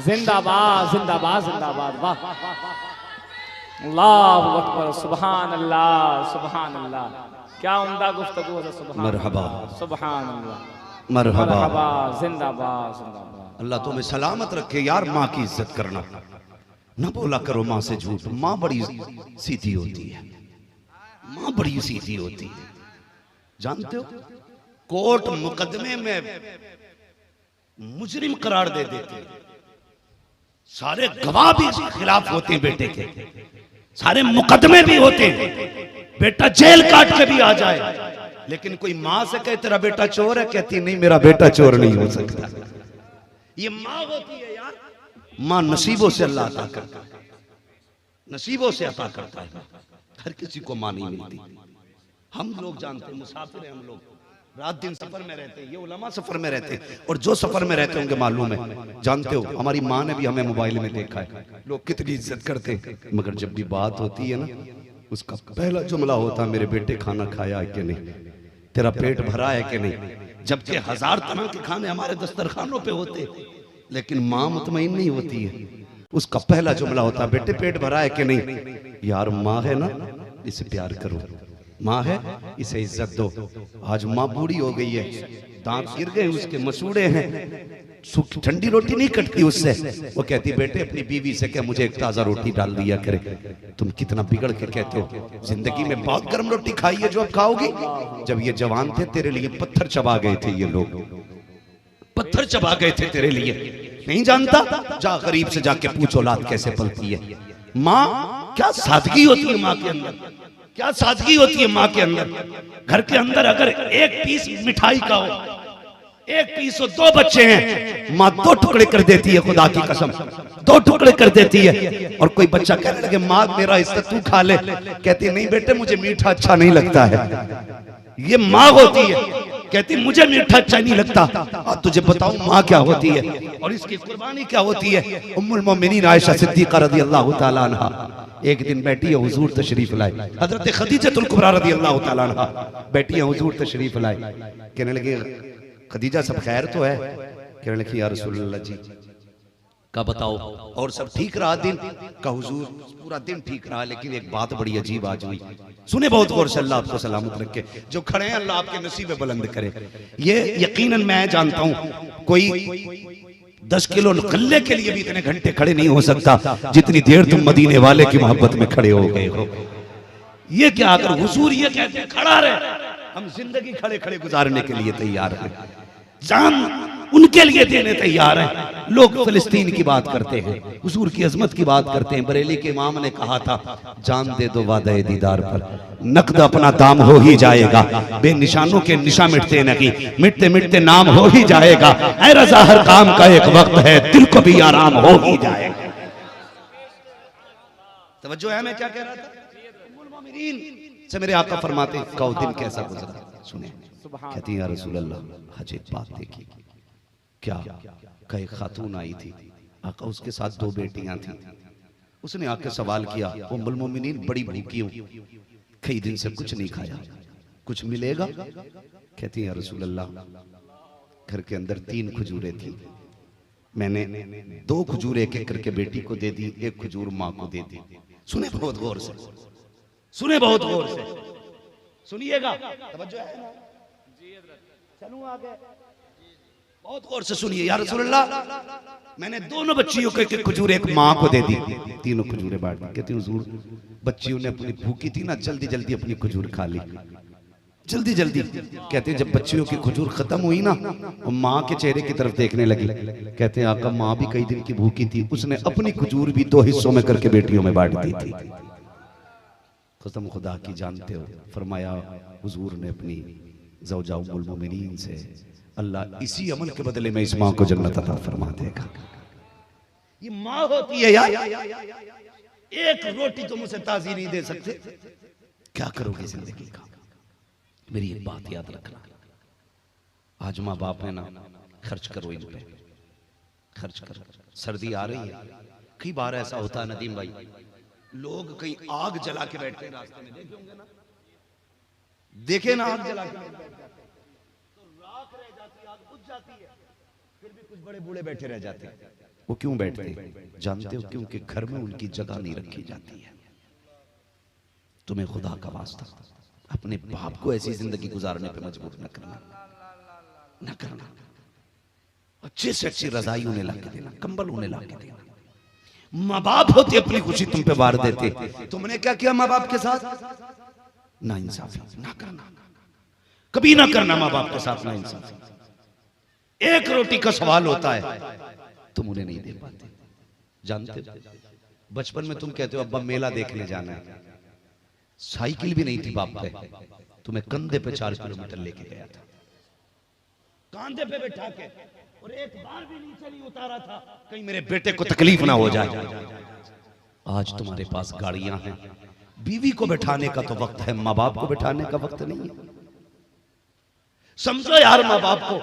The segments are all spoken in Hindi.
जिंदाबाद जिंदाबाद जिंदाबाद। वाह अल्लाहु अकबर, सुभान अल्लाह सुभान अल्लाह। क्या उम्दा गुफ्तगू है। सुभान मरहबा सुभान अल्लाह मरहबा। मरहबा जिंदाबाद जिंदाबाद। अल्लाह तुम्हें सलामत रखे यार। माँ की इज्जत करना ना बोला करो माँ से झूठ। माँ बड़ी सीधी होती है, माँ बड़ी सीधी होती है। जानते हो कोर्ट मुकदमे में मुजरिम करार दे देते हैं, सारे गवाह भी इसके खिलाफ होते हैं बेटे के, सारे मुकदमे भी होते हैं, बेटा जेल काट के भी आ जाए, लेकिन कोई माँ से कहे तेरा बेटा चोर है, कहती नहीं मेरा बेटा चोर नहीं हो सकता। ये माँ होती है यार। माँ नसीबों से अल्लाह अता करता है, नसीबों से अता करता है। हर किसी को माँ नहीं मिलती। हम लोग जानते हैं, मुसाफिर हैं हम लोग, रात दिन सफर में रहते हैं, ये उलमा सफर में रहते हैं, और जो सफर में रहते होंगे मालूम है। जानते हो हमारी माँ ने भी हमें मोबाइल में देखा है, लोग कितनी इज्जत करते हैं, मगर जब भी बात होती है ना, उसका पहला जुमला होता है मेरे बेटे खाना खाया है कि नहीं, तेरा पेट भरा है कि नहीं। जबकि 1000 तरह के खाने हमारे दस्तरखानों पे होते, लेकिन माँ मुतमईन नहीं होती है। उसका पहला जुमला होता है बेटे पेट भरा है कि नहीं। यार माँ है ना, इसे प्यार करो, माँ है इसे इज्जत दो। आज माँ बूढ़ी हो गई है, दांत गिर गए उसके, मसूड़े हैं, सूखी ठंडी रोटी नहीं कटती उससे। वो कहती बेटे अपनी बीवी से क्या मुझे एक ताजा रोटी डाल दिया करे। तुम कितना बिगड़ के कहते हो, जिंदगी में बहुत गर्म रोटी खाई है जो अब खाओगी। जब ये जवान थे तेरे लिए पत्थर चबा गए थे, ये लोग पत्थर चबा गए थे तेरे लिए। नहीं जानता, जा गरीब से जाके पूछो औलाद कैसे पलती है। माँ क्या सादगी होती है माँ के अंदर, क्या सादगी होती है माँ के अंदर। घर के अंदर अगर एक पीस मिठाई का हो, एक पीस हो, 2 बच्चे हैं, माँ 2 टुकड़े कर देती है, खुदा की कसम 2 टुकड़े कर देती है। और कोई बच्चा कहने लगे माँ मेरा हिस्सा तू खा ले, कहती नहीं बेटे मुझे मीठा अच्छा नहीं लगता है। ये माँ होती है, कहती मुझे मीठा अच्छा नहीं लगता। और तुझे बताऊं माँ क्या होती है और इसकी कुर्बानी क्या होती है। उम्मुल मोमिनीन आयशा सिद्दीक़ा रज़ियल्लाहु ताला अन्हा एक दिन बैठी है, हुजूर तशरीफ लाए। हजरत खदीजतुल कुबरा रज़ियल्लाहु ताला अन्हा बैठी है, हुजूर तशरीफ लाए। कहने लगे खदीजा सब खैर तो है। कहने लगी या रसूलल्लाह जी का बताओ और सब ठीक रहा दिन का। हुजूर पूरा दिन ठीक रहा, लेकिन एक बात बड़ी अजीब आज हुई। सुने बहुत गौर से, अल्लाह आपको सलामत रखे, जो खड़े हैं अल्लाह आपके नसीबे बुलंद करे। ये यकीनन मैं जानता हूं कोई 10 किलो गल्ले के लिए भी इतने घंटे खड़े नहीं हो सकता जितनी देर तुम मदीने वाले की मोहब्बत में खड़े हो गए हो। ये क्या अगर हुजूर ये कहते हैं खड़ा रहे, हम जिंदगी खड़े खड़े गुजारने के लिए तैयार हैं, जान उनके लिए देने तैयार हैं। लोग फिलिस्तीन की बात करते हैं, हुजूर की अजमत की बात करते हैं। बरेली के इमाम ने कहा था जान दे दो वादे दीदार पर, नकद अपना दाम हो ही जाएगा। बेनिशानों के निशा मिटते नहीं, मिटते मिटते नाम हो ही जाएगा। ऐ रज़ा हर काम का एक वक्त है, दिल को भी आराम हो ही जाएगा। तवज्जो है मैं क्या कह रहा था। उम्मुल मोमिनीन से मेरे आका फरमाते कहो दिन कैसा गुजरा। सुने कहती या रसूल अल्लाह हज एक बात देखी, क्या कई खातून आई थी, आका उसके साथ 2 बेटियां थी। उसने आके सवाल किया उम्मुल मोमिनीन बड़ी भूखी हूं, कई दिन से कुछ नहीं खाया, कुछ मिलेगा। कहती या रसूल अल्लाह घर के अंदर 3 खजूरें थी, मैंने 2 खजूर एक एक करके बेटी को दे दी, 1 खजूर माँ को दे दी। सुने बहुत गौर से, सुने बहुत गौर से, सुनिएगा तवज्जो है ना। चलूं आगे, बहुत गौर से सुनिए। या रसूलल्लाह मैंने दोनों बच्चियों को एक खजूर एक माँ को दे दी, 3 खजूरें बांट दी। कहती हुजूर बच्चियों ने अपनी भूखी थी ना, जल्दी जल्दी अपनी खजूर खा ली, जल्दी जल्दी। कहते जब बच्चियों की खजूर खत्म हुई ना, और माँ के चेहरे की तरफ देखने लगी। कहते हैं आका माँ भी कई दिन की भूखी थी, उसने अपनी खजूर भी 2 हिस्सों में करके बेटियों में बांट दी थी। कसम खुदा की जानते हो, फरमाया हुजूर ने अपनी ज़ौजा उम्मुल मोमिनीन से अल्लाह इसी अमल के बदले में इस माँ को जन्नत अता फरमा देगा। ये माँ होती है यार। एक रोटी तुम उसे ताज़ी नहीं दे सकते, क्या करोगे जिंदगी का। मेरी एक बात याद रखना, आज माँ बाप है ना, खर्च करो इन पे, खर्च करो। सर्दी आ रही है, कई बार ऐसा होता है नदीम भाई, लोग कहीं आग जला के बैठते हैं रास्ते में, देखे होंगे ना, देखे ना आग जला के तो राख रह जाती है, आग बुझ जाती है। फिर भी कुछ बड़े बूढ़े बैठे रह जाते हैं। वो क्यों बैठते? जानते हो? क्योंकि घर में उनकी जगह नहीं रखी जाती है। तुम्हें खुदा का वास्ता अपने बाप को ऐसी जिंदगी गुजारने पे मजबूर न करना, न करना। अच्छे से अच्छी रजाई उन्हें ला के देना, कंबल उन्हें ला के देना। माँ बाप होते अपनी खुशी तुम पे वार देते, तुमने क्या किया माँ बाप के साथ? ना इंसाफी ना करना, कभी ना करना माँ बाप के साथ ना इंसाफी। एक रोटी का सवाल होता है, तुम उन्हें नहीं दे पाते। जानते हो बचपन में तुम कहते हो अब्बा मेला देखने जाना है, साइकिल भी नहीं थी बाप पे, तुम्हें कंधे पे 4 किलोमीटर लेके गया था, कांधे पे बैठा के, और एक बार भी नीचे नहीं उतारा था कहीं मेरे बेटे को तकलीफ ना हो जाए। आज तुम्हारे पास गाड़ियां हैं, बीवी को बैठाने का तो वक्त है, माँ बाप को बैठाने का वक्त नहीं है। समझो यार माँ बाप को।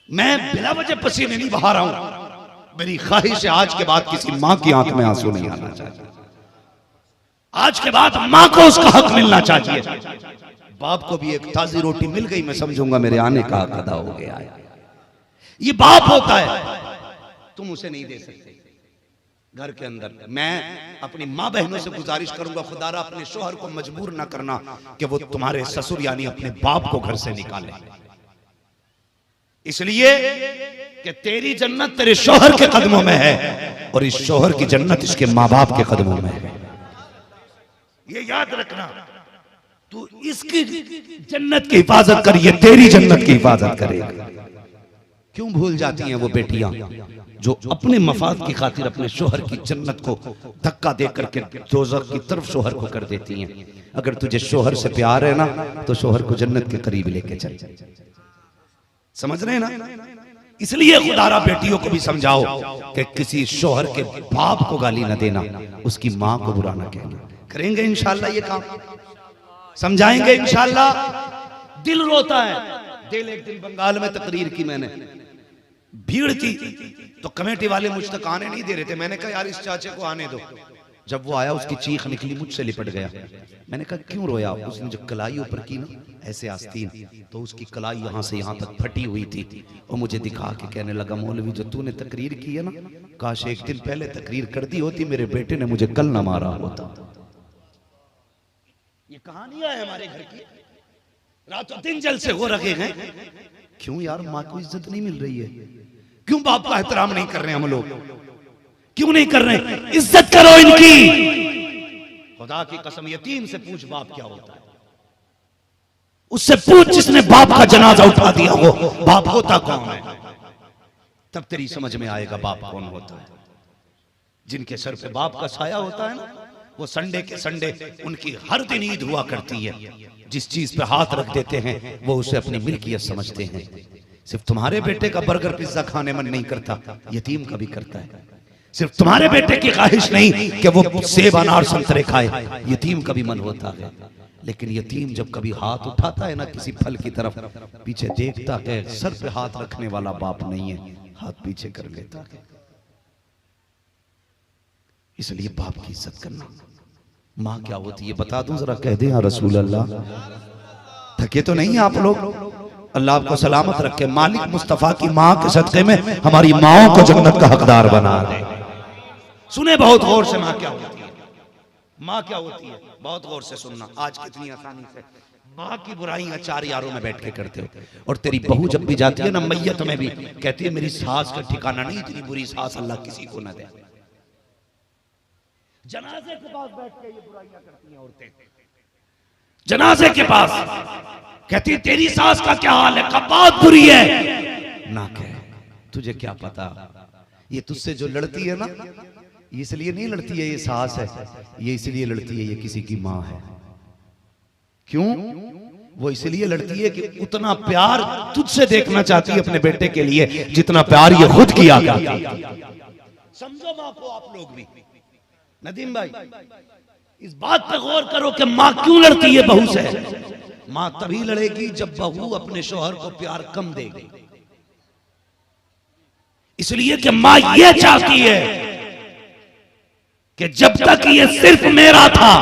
मैं बिना वजह पसीने नहीं बहा रहा हूं, मेरी ख्वाहिश है आज के बाद किसी माँ की आंख में आंसू नहीं आना चाहिए। आज के बाद माँ को उसका हक मिलना चाहिए। बाप को भी एक ताजी रोटी मिल गई, मैं समझूंगा मेरे आने का हक अदा हो गया है। ये बाप होता है, तुम उसे नहीं दे सकते। घर के अंदर मैं अपनी माँ बहनों से गुजारिश करूंगा, खुदारा अपने शोहर को मजबूर ना करना कि वो तुम्हारे ससुर यानी अपने बाप को घर से निकाले, इसलिए कि तेरी जन्नत तेरे शोहर के कदमों में है और इस शोहर की जन्नत इसके माँ बाप के कदमों में है। ये याद रखना, तू इसकी जन्नत की हिफाजत कर, ये तेरी जन्नत की हिफाजत करेगा। क्यों भूल जाती हैं वो बेटियां जो अपने मफाद की खातिर अपने शोहर की जन्नत को धक्का दे करके दोज़ख की तरफ शोहर को कर देती हैं। अगर तुझे शोहर से प्यार है ना तो शोहर को जन्नत के करीब लेके चल। समझ रहे हैं ना? इसलिए खुदारा बेटियों को भी समझाओ कि किसी शोहर के बाप को गाली ना देना, उसकी माँ को बुरा ना कहना। करेंगे इंशाल्लाह ये काम, समझाएंगे इंशाल्लाह। दिल रोता है। दिल एक दिन बंगाल में तकरीर की मैंने, भीड़ थी तो कमेटी वाले मुझ तक आने नहीं दे रहे थे। मैंने कहा यार इस चाचे को आने दो। जब वो आया उसकी चीख निकली, मुझसे लिपट गया। मैंने कहा क्यों रोया? उसने जो कलाई ऊपर की ना ऐसे आस्तीन, तो उसकी कलाई यहाँ से यहाँ तक फटी हुई थी। और मुझे दिखा के कहने लगा मौलवी जो तूने तकरीर की है ना, काश एक दिन पहले तकरीर कर दी होती, मेरे बेटे ने मुझे कल न मारा होता। ये कहानियां है हमारे घर की, रातों दिन जलसे हो रखे हैं। क्यों यार माँ को इज्जत नहीं मिल रही है? क्यों बाप का एहतराम नहीं कर रहे हम लोग? क्यों नहीं कर रहे? इज्जत करो इनकी। खुदा की कसम यतीम से पूछ बाप क्या होता है, उससे पूछ जिसने बाप का जनाजा उठा दिया हो बाप होता कौन है। तब तेरी समझ में आएगा बाप कौन होता है। जिनके सर पे बाप का साया होता है ना, वो संडे के संडे उनकी हर दिन ईद हुआ करती है। जिस चीज पे हाथ रख देते हैं वो उसे अपनी मिल्कियत समझते हैं। सिर्फ तुम्हारे बेटे का बर्गर पिज्जा खाने मन नहीं करता, यतीम का भी करता है। सिर्फ तुम्हारे बेटे की ख्वाहिश नहीं कि वो सेब अनार संतरे खाए, यतीम का भी मन होता है। लेकिन यतीम जब कभी हाथ उठाता है ना किसी फल की तरफ, पीछे देखता है, सर पे हाथ रखने वाला बाप नहीं है, हाथ पीछे कर लेता है। इसलिए बाप की इज्जत करना। माँ क्या होती है बता दूं जरा, कह दे या रसूल अल्लाह। थके तो नहीं आप लोग? अल्लाह आपको सलामत रखे। मालिक मुस्तफा की माँ के सदक़े में हमारी माओं को जन्नत का हकदार बना दे। सुने बहुत गौर से माँ क्या होती है। माँ क्या होती है बहुत गौर से सुनना। आज कितनी आसानी से माँ की बुराइयां 4 यारों में बैठ के करते हो। और तेरी बहू जब भी जाती है ना मैयत में भी कहती है मेरी सास का ठिकाना नहीं, इतनी बुरी सास अल्लाह किसी को ना दे। जनाजे के पास बैठ के ये बुराइयां करती हैं औरतें। जनाजे के पास कहती तेरी सास का क्या हाल है, कब बात बुरी है ना कह। तुझे क्या पता, ये तुझसे जो लड़ती है ना, इसलिए नहीं लड़ती है ये सास है, ये इसलिए लड़ती है ये किसी की माँ है। क्यों? वो इसलिए लड़ती है कि उतना प्यार तुझसे देखना चाहती है अपने बेटे के लिए जितना प्यार ये खुद किया करती है। समझो माँ को आप लोग भी। नदीम भाई इस बात पे गौर करो कि माँ क्यों लड़ती है बहू से। माँ तभी लड़ेगी जब बहू अपने शोहर को प्यार कम देगी। इसलिए कि माँ ये चाहती है कि जब तक ये सिर्फ मेरा था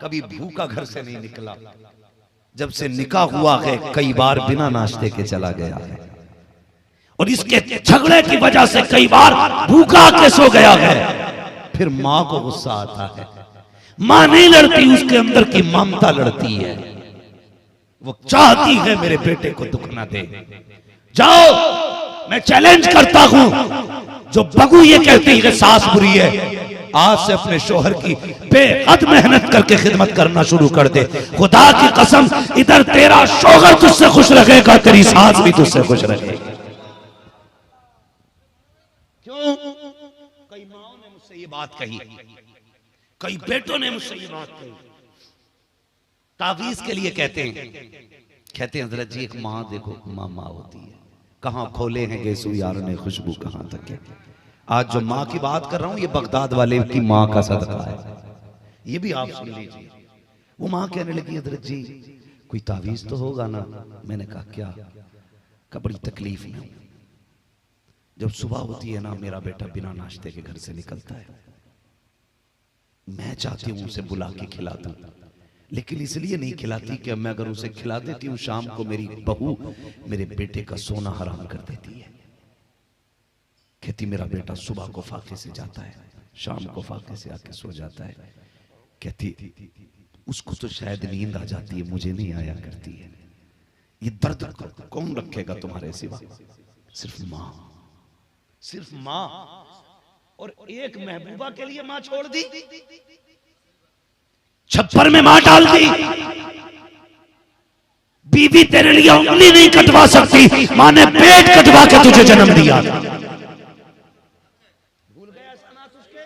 कभी भूखा घर से नहीं निकला, जब से निकाह हुआ है कई बार बिना नाश्ते के चला गया है। और इसके झगड़े की वजह से कई बार भूखा के सो गया है। फिर मां को गुस्सा आता है, मां नहीं लड़ती, उसके अंदर की ममता लड़ती है। वो चाहती है मेरे बेटे को दुख ना दे। जाओ, मैं चैलेंज करता हूं, जो बहू ये कहती है सास बुरी है, आज से अपने शोहर की बेहद मेहनत करके खिदमत करना शुरू कर दे। खुदा की कसम, इधर तेरा शोहर तुझसे खुश रहेगा, तेरी सास भी तुझसे खुश रहेगी। क्यों? कई माओं ने मुझसे ये बात कही, कई बेटों ने मुझसे ये बात कही। तावीज के लिए कहते हैं हजरत जी, एक माँ देखो, माँ होती है, कहां खोले हैं गेसू यार ने खुशबू कहां तक है। आज जो माँ की बात कर रहा हूं, ये बगदाद वाले की माँ का सदका है, ये भी आप सुन लीजिए। वो माँ कहने लगी, हजरत जी कोई तावीज तो होगा ना। मैंने कहा क्या? का बड़ी तकलीफ में हूं। जब सुबह होती है ना, मेरा बेटा बिना नाश्ते के घर से निकलता है, मैं चाहती हूं उसे बुला के खिला दूं, लेकिन इसलिए नहीं खिलाती कि मैं अगर उसे खिला देती हूं, शाम को मेरी बहू मेरे बेटे का सोना हराम कर देती है। कहती मेरा बेटा सुबह को फाके से जाता है, शाम को फाके से आके सो जाता है। कहती उसको तो शायद नींद आ जाती है, मुझे नहीं आया करती है। ये दर्द कौन रखेगा तुम्हारे सिवा? सिर्फ माँ, सिर्फ माँ। और एक महबूबा के लिए माँ छोड़ दी, छप्पर में मां डाल दी। बीवी तेरे लिए उंगली नहीं कटवा सकती, मां ने पेट कटवा के तुझे जन्म दिया। भूल गए ऐसा ना तुझके?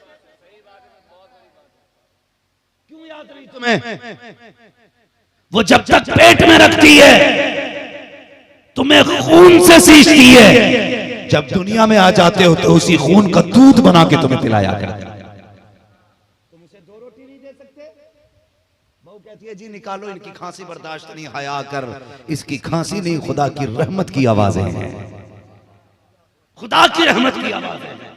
क्यों याद नहीं तुम्हें? वो जब तक पेट में रखती है, तुम्हें खून से सींचती है, जब दुनिया में आ जाते हो तो उसी खून का दूध बना के तुम्हें पिलाया करती है। कहती है जी निकालो, इनकी खांसी बर्दाश्त नहीं, हया कर, इसकी खांसी नहीं, खुदा की रहमत की आवाजें हैं, खुदा की रहमत की आवाजें हैं।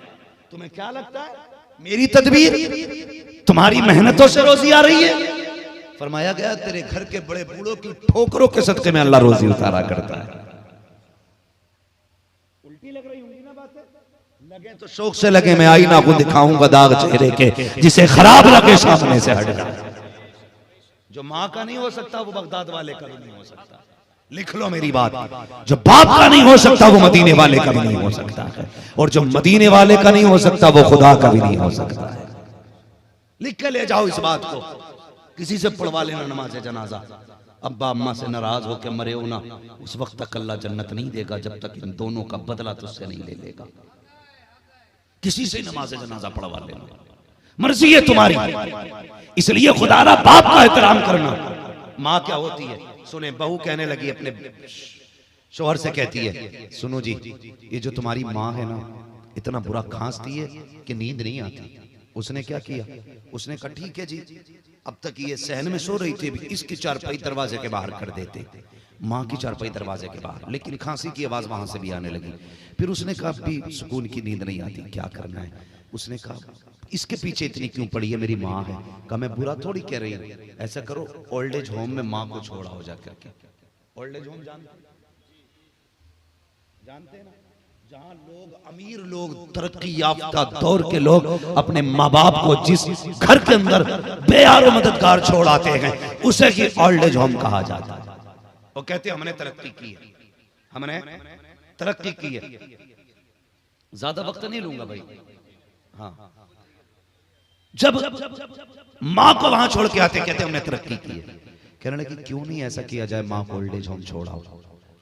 तुम्हें क्या लगता है मेरी तदबीर तुम्हारी मेहनतों से रोजी आ रही है? फरमाया गया तेरे घर के बड़े बूढ़ों की ठोकरों के सदके में अल्लाह रोजी उतारा करता है। उल्टी लग रही होंगी ना बातें? लगे तो शौक से लगे, मैं आईना को दिखाऊंगा दाग चेहरे के, जिसे खराब लगे सामने से हट जाए। जो माँ का नहीं हो सकता वो बगदाद वाले का भी नहीं हो सकता। लिख लो मेरी बात, जो बाप का नहीं हो सकता वो मदीने वाले का भी नहीं हो सकता है, और जो मदीने वाले का नहीं हो सकता वो खुदा का भी नहीं हो सकता है। लिख के ले जाओ इस बात को, किसी से पढ़वा लेना नमाज जनाजा। अब्बा अम्मा से नाराज होकर मरे हो ना, उस वक्त तक अल्लाह जन्नत नहीं देगा जब तक इन दोनों का बदला तुझसे नहीं ले लेगा। किसी से नमाज जनाजा पढ़वा लेना, मर्जी है तुम्हारी। इसलिए खुदारा बाप का एहतराम करना। माँ क्या होती है सुने, बहू कहने लगी अपने शौहर से, कहती है सुनो जी, ये जो तुम्हारी माँ है ना, इतना बुरा खांसती है कि नींद नहीं आती। उसने क्या किया? उसने कहा ठीक है जी, अब तक ये सहन में सो रही थी, इसकी चारपाई दरवाजे के बाहर कर देते, माँ की चारपाई दरवाजे के बाहर, लेकिन खांसी की आवाज वहां से भी आने लगी। फिर उसने कहा भी सुकून की नींद नहीं आती, क्या करना है? उसने कहा इसके पीछे इतनी क्यों पड़ी है, मेरी माँ है। कहा मैं बुरा थोड़ी कह रही हूँ, ऐसा करो ओल्ड एज होम में माँ को छोड़ा हो जाकर के। ओल्ड एज होम जानते हैं ना, जहाँ लोग अमीर लोग तरक्की याफ्ता दौर के लोग अपने माँ बाप को जिस घर के अंदर बेयारो मददगार छोड़ आते हैं, उसे ही ओल्ड एज होम कहा जाता है। वो कहते हैं हमने तरक्की की है, हमने तरक्की की है। ज्यादा वक्त नहीं लूंगा भाई। हाँ, जब माँ को वहां छोड़ के आते, कहते हमने तरक्की की है। कहने लगी क्यों नहीं ऐसा किया जाए, माँ को ओल्ड एज होम छोड़ाओ।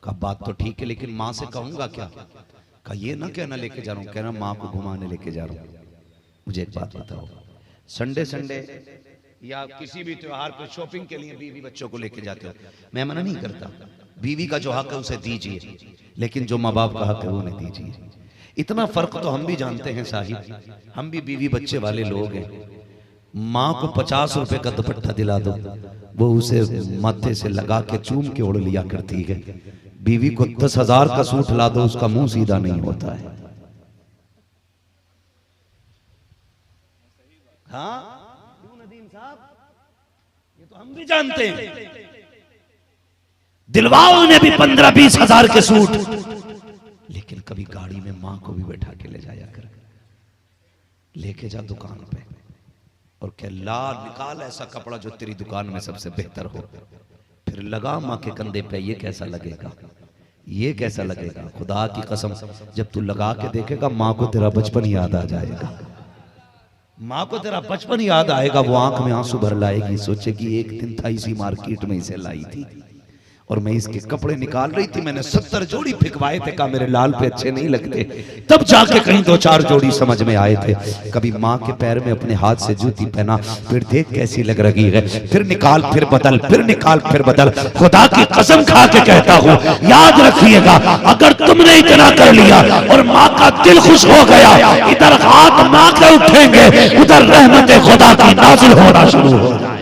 कहा बात तो ठीक है, लेकिन माँ से कहूंगा क्या? कहा ये ना कहना लेके जा रहा हूँ, कहना माँ को घुमाने लेके जा रहा हूँ। मुझे एक बात बताओ, संडे संडे या किसी भी त्योहार पर शॉपिंग के लिए बीवी बच्चों को लेके जाते हो, मैं मना नहीं करता, बीवी का जो हक है उसे दीजिए, लेकिन जो माँ बाप का हक है वो नहीं दीजिए। इतना फर्क तो हम भी जानते हैं साहिब, हम भी बीवी बच्चे वाले लोग हैं। माँ को 50 रुपए का दुपट्टा दिला दो, वो उसे माथे से लगा के चूम के ओढ़ लिया करती है। बीवी को 10,000 का सूट ला दो, उसका मुंह सीधा नहीं होता है। हाँ नदीम साहब, ये तो हम भी जानते हैं। दिलवाओ ने भी 15-20 हजार के सूट लेकिन कभी गाड़ी में माँ को भी बैठा के ले जाया कर, लेके जा दुकान पे और कह ला निकाल ऐसा कपड़ा जो तेरी दुकान में सबसे बेहतर हो, फिर लगा माँ के कंधे पे, ये कैसा लगेगा, ये कैसा लगेगा। खुदा की कसम जब तू लगा के देखेगा माँ को तेरा बचपन याद आ जाएगा, माँ को तेरा बचपन याद आएगा। वो आंख में आंसू भर लाएगी, सोचेगी एक दिन था इसी मार्केट में इसे लाई थी और मैं इसके कपड़े निकाल रही थी, मैंने 70 जोड़ी फिकवाए थे, कहा मेरे लाल पे अच्छे नहीं लगते, तब जाके कहीं 2-4 जोड़ी समझ में आए थे। कभी माँ के पैर में अपने हाथ से जूती पहना, फिर देख कैसी लग रही है, फिर निकाल फिर बदल, फिर निकाल फिर बदल। खुदा की कसम खा के कहता हूँ याद रखिएगा, अगर तुमने इतना कर लिया और माँ का दिल खुश हो गया, इधर हाथ माँ के उठेंगे, उधर रहमत खुदा की नाजिल होना शुरू हो जाए।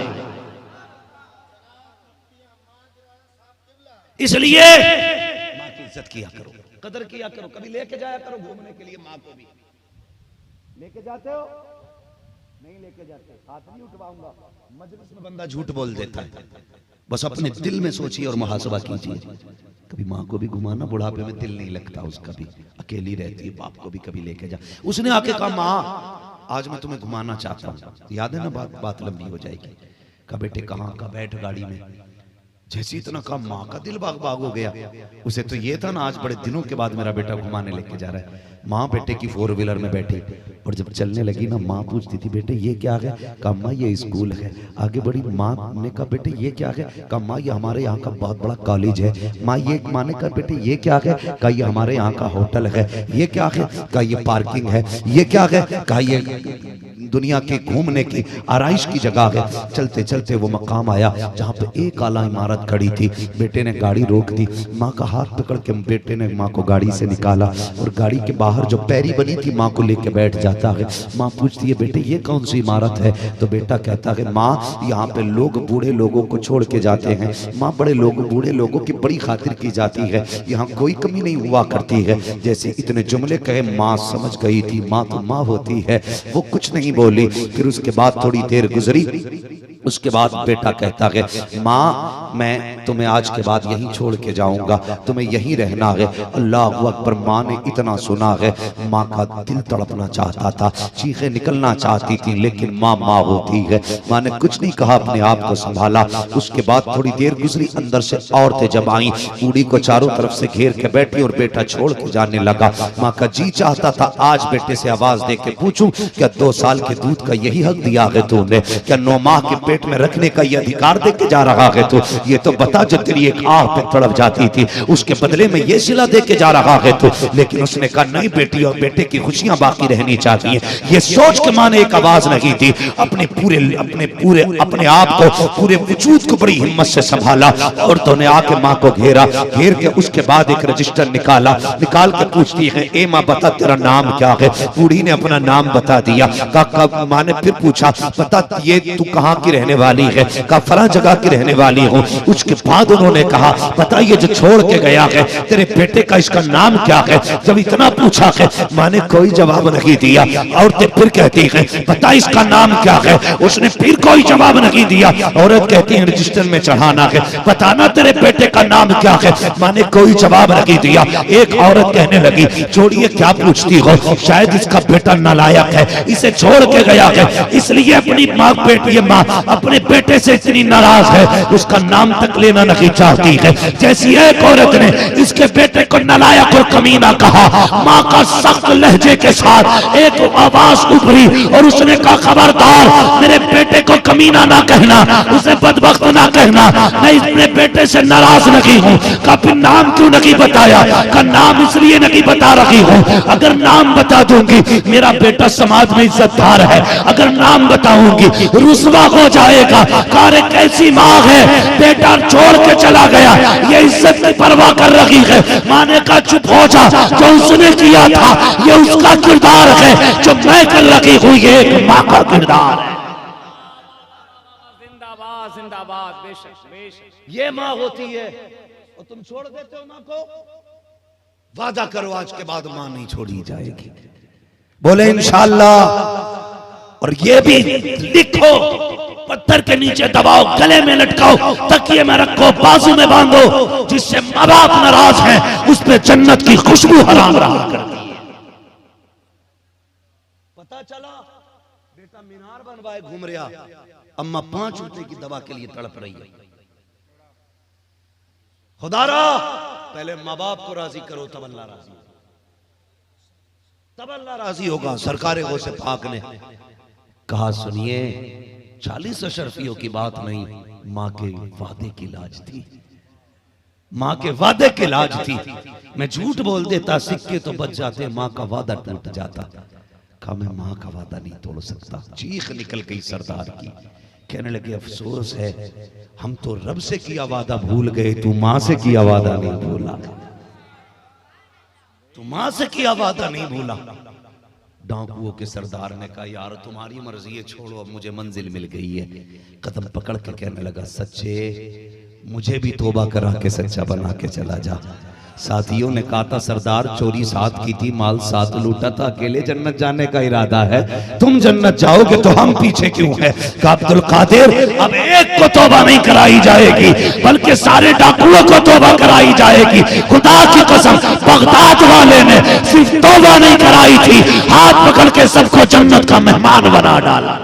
इसलिए माँ की इज्जत किया करो, कदर किया करो, कभी लेके जाया करो घूमने के लिए माँ को भी। लेके जाते हो? नहीं लेके जाते, हाथ नहीं उठवाऊंगा। मजलिस में बंदा झूठ बोल देता है, बस अपने दिल में सोचिए और मुहासबा कीजिए। कभी माँ को भी घुमाना, बुढ़ापे में दिल नहीं लगता उसका भी, अकेली रहती है, बाप को भी कभी लेके जा। उसने आके कहा माँ आज मैं तुम्हें घुमाना चाहता हूँ, याद है ना, बात लंबी हो जाएगी। कहा बेटे कहाँ का, बैठ गाड़ी में। जैसे इतना कहा माँ का दिल बाग बाग हो गया। उसे तो ये था ना आज बड़े दिनों के बाद मेरा बेटा घुमाने लेके जा रहा है। माँ बेटे की 4 व्हीलर में बैठी और जब चलने लगी ना, माँ पूछती थी बेटे ये क्या है, कहा माँ ये स्कूल है। आगे बढ़ी, माँ ने कहा बेटे ये क्या है, कहा माँ ये हमारे यहाँ का बहुत बड़ा कॉलेज है। माँ ने कहा बेटे ये क्या है, कहा ये हमारे यहाँ का होटल है। ये क्या है, कहा ये पार्किंग है। ये क्या है, कहा ये दुनिया के घूमने की आराइश की जगह है। चलते चलते वो मकाम आया जहाँ पे एक आला इमारत खड़ी थी। बेटे ने गाड़ी रोक दी, माँ का हाथ पकड़ के बेटे ने माँ को गाड़ी से निकाला और गाड़ी के बाहर जो पैरी बनी थी माँ को लेके बैठ जाता है। माँ पूछती है बेटे ये कौन सी इमारत है, तो बेटा कहता है माँ यहाँ पे लोग बूढ़े लोगों को छोड़ के जाते हैं। माँ बूढ़े लोगों की बड़ी खातिर की जाती है, यहाँ कोई कमी नहीं हुआ करती है। जैसे इतने जुमले कहे माँ समझ गई थी, माँ तो माँ होती है, वो कुछ नहीं बोली। फिर उसके बाद थोड़ी देर गुजरी, उसके बाद बेटा कहता है माँ मैं तुम्हें आज के बाद यहीं छोड़ के जाऊंगा, तुम्हें यहीं रहना है। अल्लाह अकबर। माँ ने इतना सुना है, माँ का दिल तड़पना चाहता था, चीखें निकलना चाहती थी, लेकिन माँ माँ होती है। माँ ने कुछ नहीं कहा, अपने आप को संभाला। उसके बाद थोड़ी देर गुजरी, अंदर से औरतें जब आई, बूढ़ी को चारों तरफ से घेर के बैठी और बेटा छोड़ के जाने लगा। माँ का जी चाहता था आज बेटे से आवाज दे के पूछूं, क्या 2 साल के दूध का यही हक दिया है तूने, क्या 9 माह के पेट में रखने का ये अधिकार दे के जा रहा है तू, ये तो बता जो तेरी एक आह पे तड़प जाती थी उसके बदले में ये सिला दे के जा रहा है तू। लेकिन उसने कहा नहीं बेटी, और बेटे की खुशियां बाकी रहनी चाहिए। ये सोच के माँ ने एक आवाज नहीं दी, अपने आप को, पूरे वजूद को बड़ी हिम्मत से संभाला। औरतों ने आके माँ को घेरा, घेर के उसके बाद एक रजिस्टर निकाल के पूछती है ए माँ बता तेरा नाम क्या है। बूढ़ी ने अपना नाम बता दिया। माँ ने फिर पूछा बता ये तू कहाँ की रहने वाली है, कहा फलां जगह की रहने वाली हूँ। उसके बाद उन्होंने कहा बता ये जो छोड़ के गया है तेरे बेटे का इसका नाम क्या है। जब इतना पूछा है माँ ने कोई जवाब नहीं दिया। औरतें फिर कहती है बता इसका नाम क्या है, उसने फिर कोई जवाब नहीं दिया। औरत कहती है रजिस्टर में चढ़ाना है, बताना तेरे बेटे का नाम क्या है। माँ ने कोई जवाब नहीं दिया। एक औरत कहने लगी छोड़िए क्या पूछती हो, शायद इसका बेटा नालायक है, इसे छोड़ के गया है, इसलिए अपनी माँ बेटी माँ अपने बेटे से इतनी नाराज है उसका नाम तक लेना नहीं चाहती है। जैसी एक औरत ने इसके बेटे को नालायक और कमीना कहा, माँ का सख्त लहजे के साथ एक आवाज उभरी और उसने कहा खबरदार मेरे बेटे को कमीना ना कहना, उसे बदबख्त ना कहना, मैं अपने बेटे से नाराज नहीं हूँ। का फिर नाम क्यों नहीं बताया, का नाम इसलिए नहीं बता रही हूँ, अगर नाम बता दूंगी मेरा बेटा समाज में इज्जतदार है, अगर नाम बताऊंगी रुसवा हो जाएगा। कार्य कैसी माँ है, बेटा छोड़ के चला गया, ये इज्जत की परवाह कर रही है। माँ ने कहा चुप हो जा, जो उसने किया था ये उसका किरदार है, जो मैं कर रही हूँ ये एक माँ का किरदार है। जिंदाबाद जिंदाबाद, बेशक बेशक ये माँ होती है और तुम छोड़ देते हो माँ को। वादा करो आज के बाद माँ नहीं छोड़ी जाएगी, बोले इंशाअल्लाह। और ये भी लिखो पत्थर के नीचे दबाओ, गले में लटकाओ, तकिए में रखो, बाजू में बांधो, जिससे माँ बाप नाराज हैं उस पे जन्नत की खुशबू हराम रहा करती है। पता चला बेटा मीनार बनवाए घूम रहा, अम्मा 5 रुपए की दवा के लिए तड़प रही है। खुदारा पहले माँ बाप को राजी करो, तब अल्लाह राजी, तब अल्लाह राजी होगा। सरकार गौसे पाक ने कहा सुनिए 40 अशरफियों की बात नहीं, माँ के वादे की लाज थी, माँ के वादे की लाज थी। मैं झूठ बोल देता सिक्के तो बच जाते, माँ का वादा टूट जाता। कहा मैं माँ का वादा नहीं तोड़ सकता। चीख निकल गई सरदार की। कहने लगे अफसोस है हम तो रब से किया वादा भूल गए, तू माँ से किया वादा नहीं भूला, तू माँ से किया वादा नहीं भूला। डाकुओं के सरदार ने कहा यार तुम्हारी मर्जी है, छोड़ो अब मुझे मंजिल मिल गई है। कदम पकड़ के कहने लगा सच्चे मुझे भी तौबा करा के सच्चा बना के चला जा। साथियों ने कहा था सरदार चोरी साथ की थी, माल साथ लूटा था, अकेले जन्नत जाने का इरादा है, तुम जन्नत जाओगे तो हम पीछे क्यों है। अब्दुल कादिर अब एक को तौबा नहीं कराई जाएगी बल्कि सारे डाकुओं को तौबा कराई जाएगी। खुदा की कसम बगदाद वाले ने सिर्फ तौबा नहीं कराई थी, हाथ पकड़ के सबको जन्नत का मेहमान बना डाला।